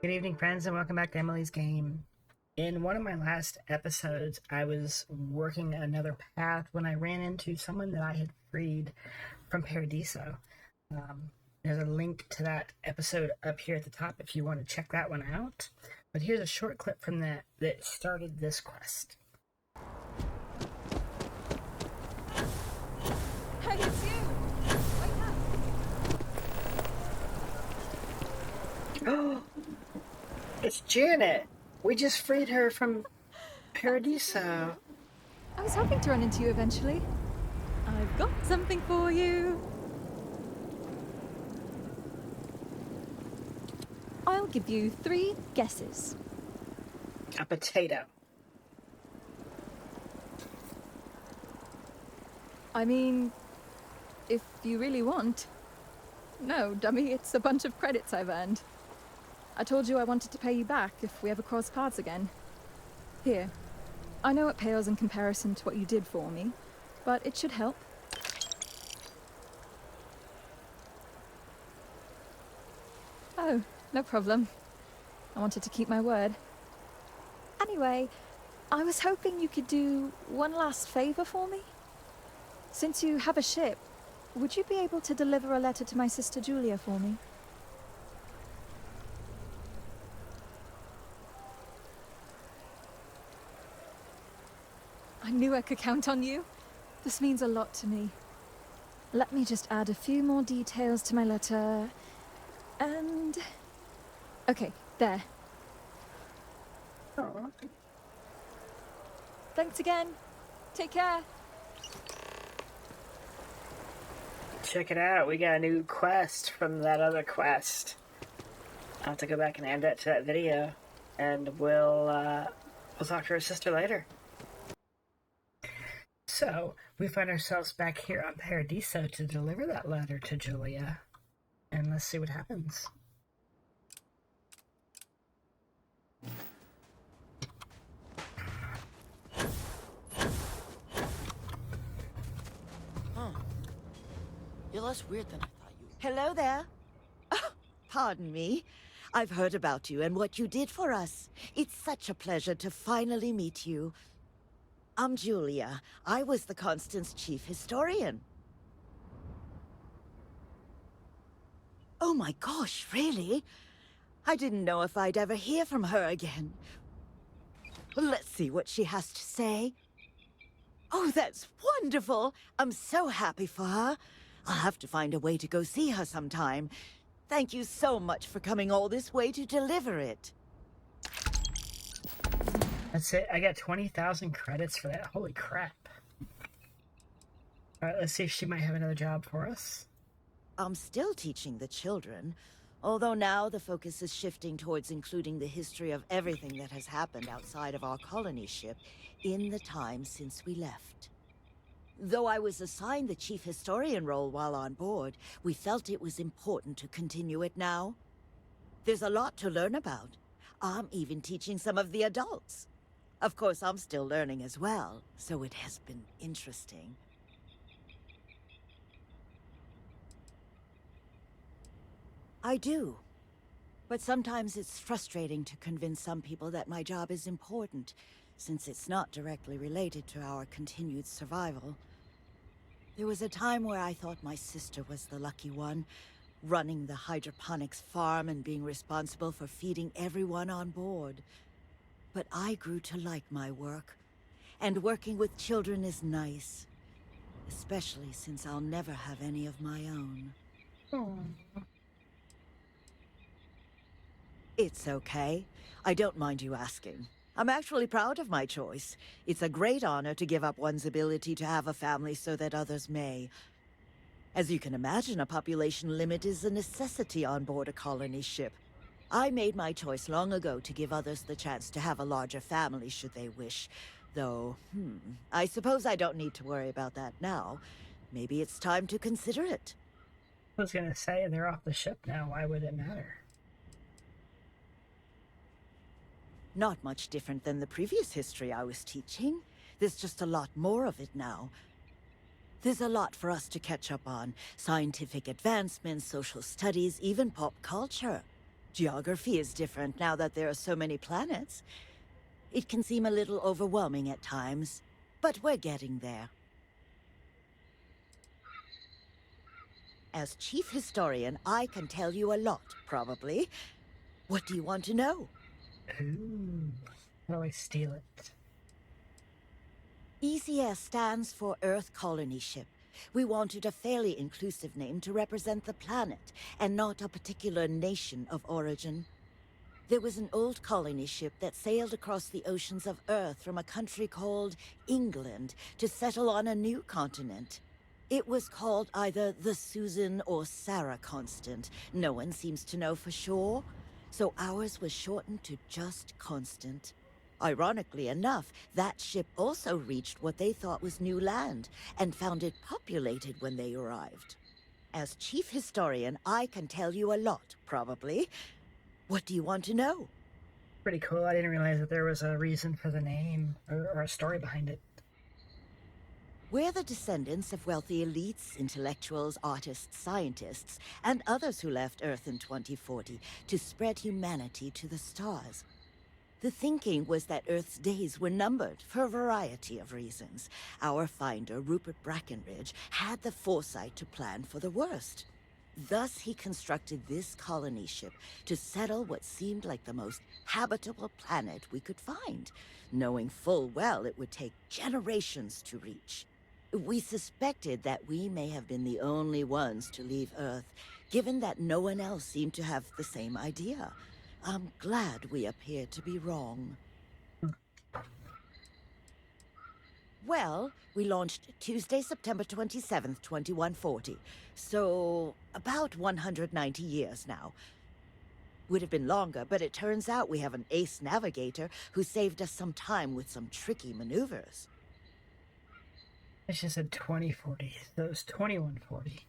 Good evening, friends, and welcome back to Emilysgame. In one of my last episodes, I was working another path when I ran into someone that I had freed from Paradiso. There's a link to that episode up here at the top if you want to check that one out. But here's a short clip from that started this quest. Hey, it's you! Wake up! Oh, it's Janet! We just freed her from Paradiso. I was hoping to run into you eventually. I've got something for you. I'll give you 3 guesses. A potato. I mean, if you really want. No, dummy, it's a bunch of credits I've earned. I told you I wanted to pay you back if we ever cross paths again. Here. I know it pales in comparison to what you did for me, but it should help. Oh, no problem. I wanted to keep my word. Anyway, I was hoping you could do one last favor for me. Since you have a ship, would you be able to deliver a letter to my sister Julia for me? I knew I could count on you. This means a lot to me. Let me just add a few more details to my letter. And... okay, there. Oh. Thanks again. Take care. Check it out, we got a new quest from that other quest. I'll have to go back and add that to that video, and we'll talk to her sister later. So, we find ourselves back here on Paradiso to deliver that letter to Julia, and let's see what happens. You're less weird than I thought you were. Hello there. Oh, pardon me. I've heard about you and what you did for us. It's such a pleasure to finally meet you. I'm Julia. I was the Constant's chief historian. Oh my gosh, really? I didn't know if I'd ever hear from her again. Let's see what she has to say. Oh, that's wonderful. I'm so happy for her. I'll have to find a way to go see her sometime. Thank you so much for coming all this way to deliver it. That's it, I got 20,000 credits for that, holy crap. Alright, let's see if she might have another job for us. I'm still teaching the children, although now the focus is shifting towards including the history of everything that has happened outside of our colony ship in the time since we left. Though I was assigned the chief historian role while on board, we felt it was important to continue it now. There's a lot to learn about. I'm even teaching some of the adults. Of course, I'm still learning as well, so it has been interesting. I do. But sometimes it's frustrating to convince some people that my job is important, since it's not directly related to our continued survival. There was a time where I thought my sister was the lucky one, running the hydroponics farm and being responsible for feeding everyone on board. But I grew to like my work, and working with children is nice, especially since I'll never have any of my own. It's okay. I don't mind you asking. I'm actually proud of my choice. It's a great honor to give up one's ability to have a family so that others may. As you can imagine, a population limit is a necessity on board a colony ship. I made my choice long ago to give others the chance to have a larger family should they wish. Though, I suppose I don't need to worry about that now. Maybe it's time to consider it. I was gonna say, they're off the ship now, why would it matter? Not much different than the previous history I was teaching. There's just a lot more of it now. There's a lot for us to catch up on. Scientific advancements, social studies, even pop culture. Geography is different now that there are so many planets. It can seem a little overwhelming at times, but we're getting there. As chief historian, I can tell you a lot, probably. What do you want to know? Ooh. How do I steal it? ECS stands for Earth Colony Ship. We wanted a fairly inclusive name to represent the planet, and not a particular nation of origin. There was an old colony ship that sailed across the oceans of Earth from a country called England to settle on a new continent. It was called either the Susan or Sarah Constant. No one seems to know for sure, so ours was shortened to just Constant. Ironically enough, that ship also reached what they thought was new land, and found it populated when they arrived. As chief historian, I can tell you a lot, probably. What do you want to know? Pretty cool. I didn't realize that there was a reason for the name, or a story behind it. We're the descendants of wealthy elites, intellectuals, artists, scientists, and others who left Earth in 2040 to spread humanity to the stars. The thinking was that Earth's days were numbered for a variety of reasons. Our finder, Rupert Brackenridge, had the foresight to plan for the worst. Thus, he constructed this colony ship to settle what seemed like the most habitable planet we could find, knowing full well it would take generations to reach. We suspected that we may have been the only ones to leave Earth, given that no one else seemed to have the same idea. I'm glad we appear to be wrong. Well, we launched Tuesday, September 27th, 2140. So, about 190 years now. Would have been longer, but it turns out we have an ace navigator who saved us some time with some tricky maneuvers. I just said 2040, so it was 2140.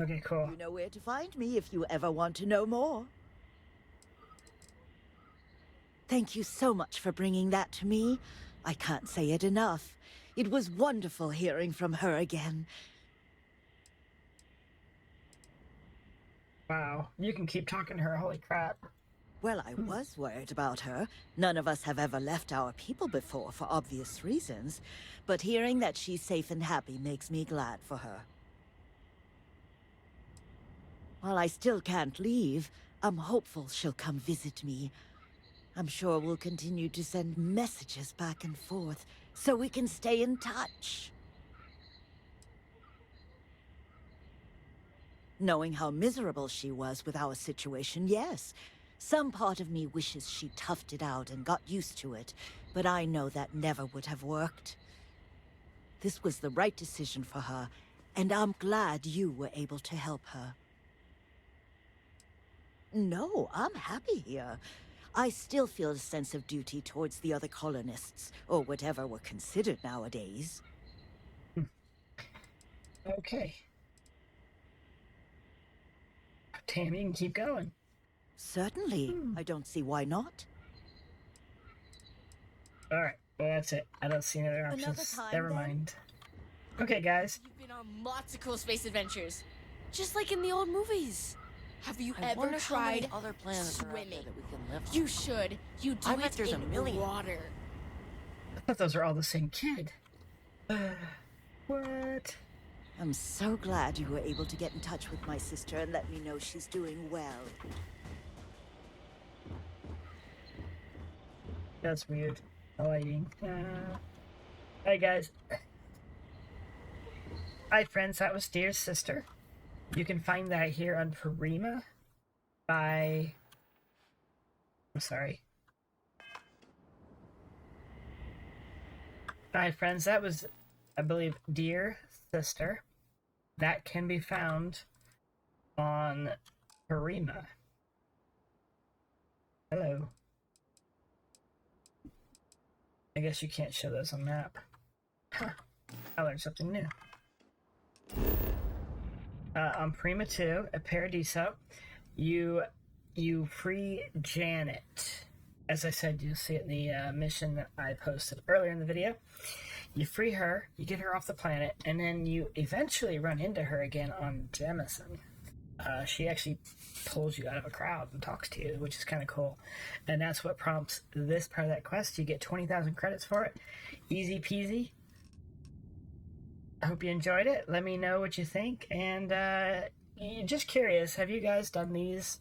Okay, cool. You know where to find me if you ever want to know more. Thank you so much for bringing that to me. I can't say it enough. It was wonderful hearing from her again. Wow, you can keep talking to her, holy crap. Well, I was worried about her. None of us have ever left our people before for obvious reasons, but hearing that she's safe and happy makes me glad for her. While I still can't leave, I'm hopeful she'll come visit me. I'm sure we'll continue to send messages back and forth so we can stay in touch. Knowing how miserable she was with our situation, yes. Some part of me wishes she toughed it out and got used to it, but I know that never would have worked. This was the right decision for her, and I'm glad you were able to help her. No, I'm happy here. I still feel a sense of duty towards the other colonists, or whatever we're considered nowadays. Okay. Damn, you can keep going. Certainly. I don't see why not. Alright, well that's it. I don't see any other Another options. time, Never then. mind. Okay, guys. You've been on lots of cool space adventures, just like in the old movies. Have you I ever wonder how many tried other planets are out there swimming? that we can live on. You should. You do I it bet there's a in million. water. I thought those were all the same kid. What? I'm so glad you were able to get in touch with my sister and let me know she's doing well. That's weird. The lighting. Hey guys. Hi friends, that was Dear's sister. You can find that here on Parima by... I'm sorry. Hi friends, that was, I believe, Dear Sister. That can be found on Parima. Hello. I guess you can't show those on map. Huh. I learned something new. On Prima 2 at Paradiso, you free Janet. As I said, you'll see it in the mission that I posted earlier in the video. You free her, you get her off the planet, and then you eventually run into her again on Jessamine. she actually pulls you out of a crowd and talks to you, which is kind of cool. And that's what prompts this part of that quest. You get 20,000 credits for it. Easy peasy. I hope you enjoyed it. Let me know what you think. And just curious, have you guys done these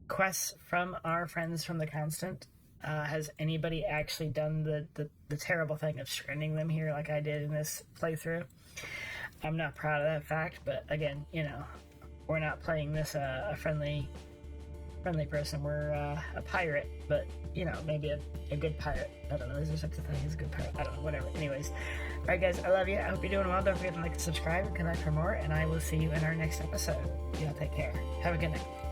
quests from our friends from the Constant? Has anybody actually done the terrible thing of stranding them here like I did in this playthrough? I'm not proud of that fact, but again, you know, we're not playing this a friendly person. We're a pirate, but you know, maybe a good pirate. I don't know. Is there such a thing as a good pirate? I don't know. Whatever. Anyways, all right, guys. I love you. I hope you're doing well. Don't forget to like and subscribe and connect for more. And I will see you in our next episode. Y'all take care. Have a good night.